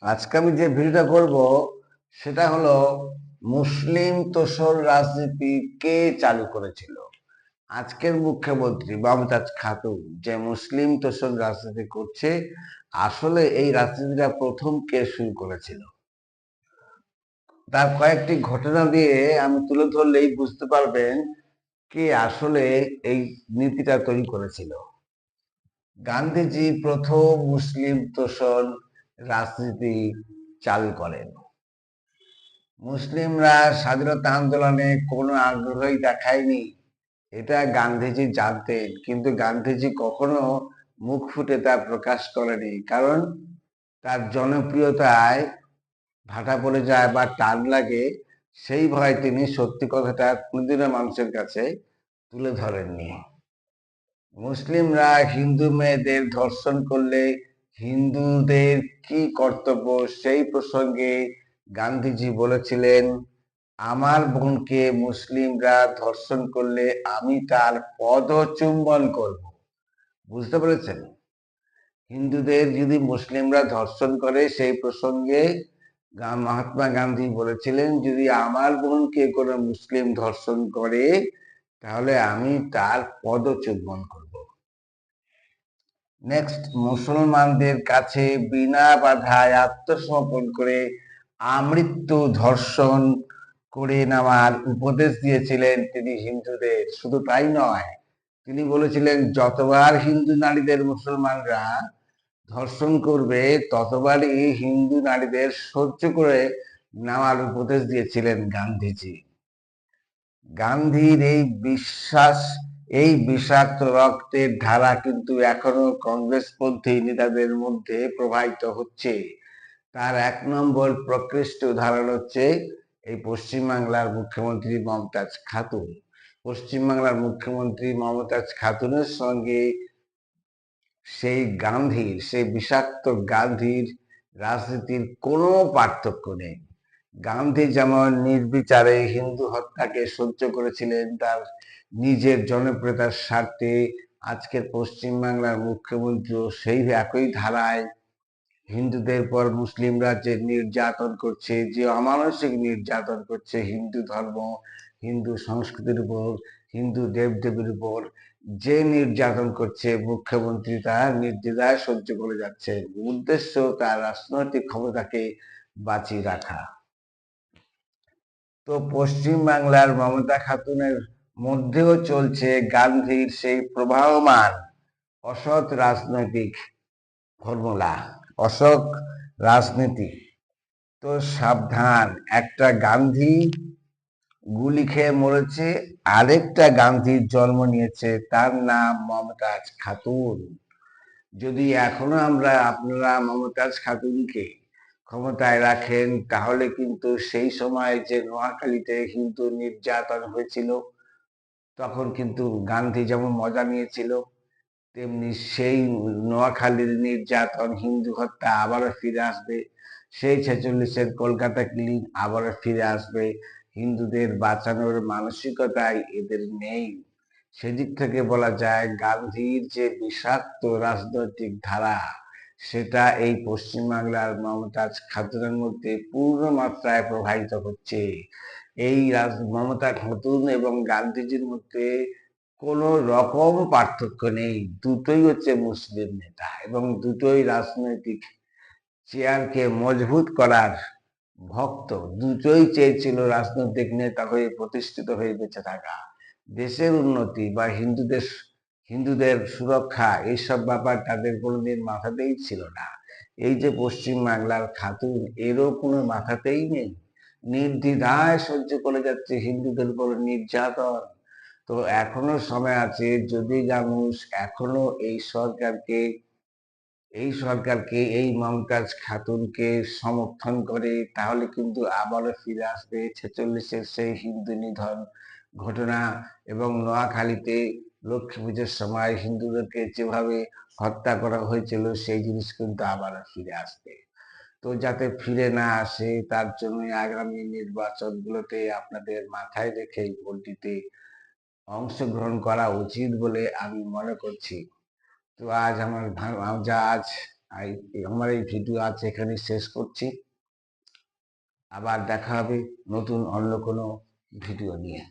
আজকে আমি যে ভিডিওটা করব সেটা হলো মুসলিম তোষর রাজনীতি কে চালু করেছিল। আজকের মুখ্যমন্ত্রী মমতাজ খাতুন যে মুসলিম তোষর রাজনীতি করছে, আসলে এই রাজনীতিটা প্রথম কে শুরু করেছিল তার কয়েকটি ঘটনা দিয়ে আমি তুলে ধরলেই বুঝতে পারবেন কে আসলে এই নীতিটা তৈরি করেছিল। গান্ধীজি প্রথম মুসলিম তোষণ রাজনীতি চালু করেন। মুসলিমরা স্বাধীনতা আন্দোলনে কোনো আগ্রহই দেখায়নি, এটা গান্ধীজি জানতেন, কিন্তু গান্ধীজি কখনো মুখ ফুটে তা প্রকাশ করেনি, কারণ তার জনপ্রিয়তায় ভাটা পড়ে যায় বা টান লাগে, সেই ভয়ে তিনি সত্যি কথাটা কোনোদিনও মানুষের কাছে তুলে ধরেননি। মুসলিমরা হিন্দু মেয়েদের ধর্ষণ করলে হিন্দুদের কি কর্তব্য, সেই প্রসঙ্গে গান্ধীজি বলেছিলেন, আমার বোনকে মুসলিমরা ধর্ষণ করলে আমি তার পদচুম্বন করব। বুঝতে পেরেছেন? হিন্দুদের যদি মুসলিমরা ধর্ষণ করে, সেই প্রসঙ্গে মহাত্মা গান্ধী বলেছিলেন, যদি আমার বোনকে কোনো মুসলিম ধর্ষণ করে তাহলে আমি তার পদচুম্বন করব। নেক্সট, মুসলমানদের কাছে বিনা বাধায় আত্মসমর্পণ করে আমৃত্যু ধর্ষণ করে নেওয়ার উপদেশ দিয়েছিলেন তিনি হিন্দুদের। শুধু তাই নয়, তিনি বলেছিলেন যতবার হিন্দু নারীদের মুসলমানরা ধর্ষণ করবে ততবারই হিন্দু নারীদের সহ্য করে নেওয়ার উপদেশ দিয়েছিলেন গান্ধীজি। গান্ধীর এই বিষাক্ত রক্তের ধারা কিন্তু এখনো কংগ্রেসপন্থী নেতাদের মধ্যে প্রবাহিত হচ্ছে। তার 1 নম্বর প্রকৃষ্ট উদাহরণ হচ্ছে এই পশ্চিমবাংলার মুখ্যমন্ত্রী মমতাজ খাতুন। পশ্চিমবাংলার মুখ্যমন্ত্রী মমতাজ খাতুনের সঙ্গে সেই বিষাক্ত গান্ধীর রাজনীতির কোনো পার্থক্য নেই। গান্ধী যেমন নির্বিচারে হিন্দু হত্যাকে সহ্য করেছিলেন তার নিজের জনপ্রিয়তার স্বার্থে, আজকের পশ্চিমবাংলার মুখ্যমন্ত্রীও সেই একই ধারায় হিন্দুদের পর মুসলিমরা যে নির্যাতন করছে, যে অমানসিক নির্যাতন করছে হিন্দু ধর্ম, হিন্দু সংস্কৃতির উপর, হিন্দু দেবদেবীর উপর যে নির্যাতন করছে, মুখ্যমন্ত্রী তার নির্দ্বিধায় সহ্য করে যাচ্ছে। উদ্দেশ্য তার রাজনৈতিক ক্ষমতাকে বাঁচিয়ে রাখা। তো পশ্চিমবাংলার মমতা খাতুনের মধ্যেও চলছে গান্ধীর সেই প্রবাহমান অসৎ রাজনৈতিক ফর্মুলা, অসৎ রাজনীতি। তো সাবধান, একটা গান্ধী গুলি খেয়ে মরেছে, আরেকটা গান্ধীর জন্ম নিয়েছে, তার নাম মমতাজ খাতুন। যদি এখনো আপনারা মমতাজ খাতুনকে ক্ষমতায় রাখেন, তাহলে কিন্তু সেই সময় যে নোয়াখালীতে হিন্দু নির্যাতন হয়েছিল, তখন কিন্তু গান্ধী যেমন মজা নিয়েছিল, তেমনি সেই নোয়াখালীর নির্যাতন, হিন্দু হত্যা আবারও ফিরে আসবে। সেই 46-এর কলকাতা ক্লিন আবারও ফিরে আসবে। হিন্দুদের বাঁচানোর মানসিকতাই এদের নেই। সেদিক থেকে বলা যায় গান্ধীর যে বিষাক্ত রাজনৈতিক ধারা, সেটা এই পশ্চিমবাংলার মমতাজ খাতুনের মধ্যে পূর্ণ মাত্রায় প্রবাহিত হচ্ছে। এই মমতা খাতুন এবং গান্ধীজির মধ্যে কোনো রকম পার্থক্য নেই। দুটোই হচ্ছে মুসলিম নেতা এবং দুটোই রাজনৈতিক চেয়ারকে মজবুত করার ভক্ত। দুটোই চেয়েছিল রাজনৈতিক নেতা হয়ে প্রতিষ্ঠিত হয়ে বেঁচে থাকা। দেশের উন্নতি বা হিন্দুদের সুরক্ষা, এইসব ব্যাপার তাদের কোনোদিন মাথাতেই ছিল না। এই যে পশ্চিম বাংলার খাতুন, এরও কোনো মাথাতেই নেই। নির্দ্বিধায় সহ্য করে যাচ্ছে হিন্দুদের উপর নির্যাতন। তো এখনো সময় আছে, যদি মানুষ এখনো এই সরকারকে এই মমতাজ খাতুনকে সমর্থন করে, তাহলে কিন্তু আবারও ফিরে আসবে 46-এর সেই হিন্দু নিধন ঘটনা এবং নোয়াখালীতে লক্ষ্মী পুজোর সময় হিন্দুদেরকে যেভাবে হত্যা করা হয়েছিল, সেই জিনিস কিন্তু আবারও ফিরে আসবে। তো যাতে ফিরে না আসে, তার জন্য আগামী নির্বাচনগুলোতে আপনাদের মাথায় রেখে ভোট দিতে অংশগ্রহণ করা উচিত বলে আমি মনে করছি। তো আজ আমার এই ভিডিও আজ এখানে শেষ করছি। আবার দেখা হবে নতুন অন্য কোনো ভিডিও নিয়ে।